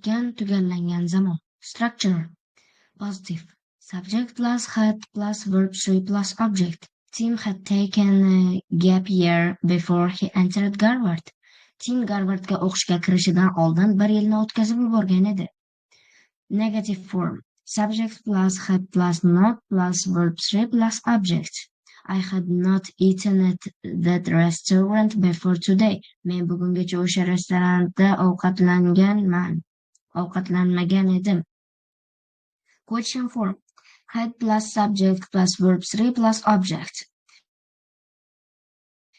O'tgan tugallangan zamon. Structure. Positive. Subject plus had plus verb 3 plus object. Tim had taken a gap year before he entered Harvard. Tim Harvardga o'qishga kirishidan oldin 1 yilni o'tkazib yuborgan edi. Negative form. Subject plus had plus not plus verb 3 plus object. I had not eaten at that restaurant before today. Men bugungacha o'sha restoranda ovqatlanmagan edim. Question form. Had plus subject plus verb 3 plus object.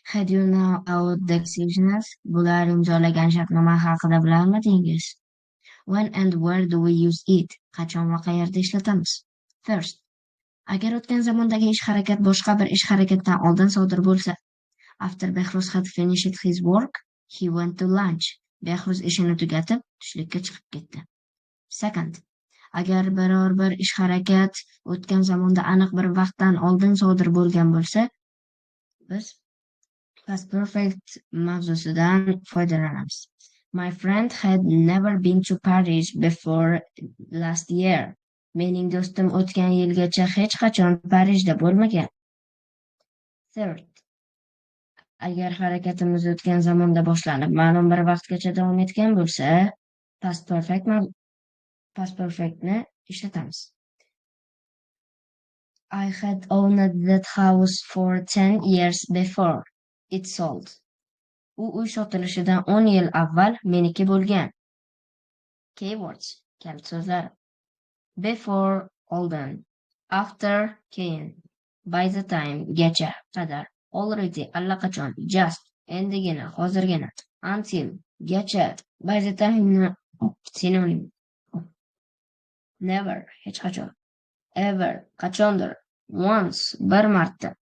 Had you know about the decisions? Bular imzolagan shartnoma haqida bilarmidingiz? When and where do we use it? Qachon va qayerda ishlatamiz? First. Agar o'tgan zamondagi ish harakat boshqa bir ish harakatdan oldin sodir bo'lsa. After Behruz had finished his work, he went to lunch. Behruz ishini tugatib, tushlikka chiqib ketdi. Second. Agar biror bir ish harakat o'tgan zamonda aniq bir vaqtdan oldin sodir bo'lgan bo'lsa, biz past perfect mavzusidan foydalanamiz. My friend had never been to Paris before last year. Mening do'stim o'tgan yilgacha hech qachon Parijda bo'lmagan. Third. Agar harakatimiz o'tgan zamonda boshlanib, ma'lum bir vaqtgacha davom etgan bo'lsa, past perfectni ishlatamiz. I had owned that house for 10 years before it sold. U uy sotilishidan 10 yil avval meniki bo'lgan. Keywords, kalit so'zlar. Before, oldin. After, keyin. By the time, gacha, qadar. Already, allaqachon. Just, endigina, hozirgina. Until, gacha. By the time, sinonim. Never, hech qachon. Ever, qachondir. Once, bir marta.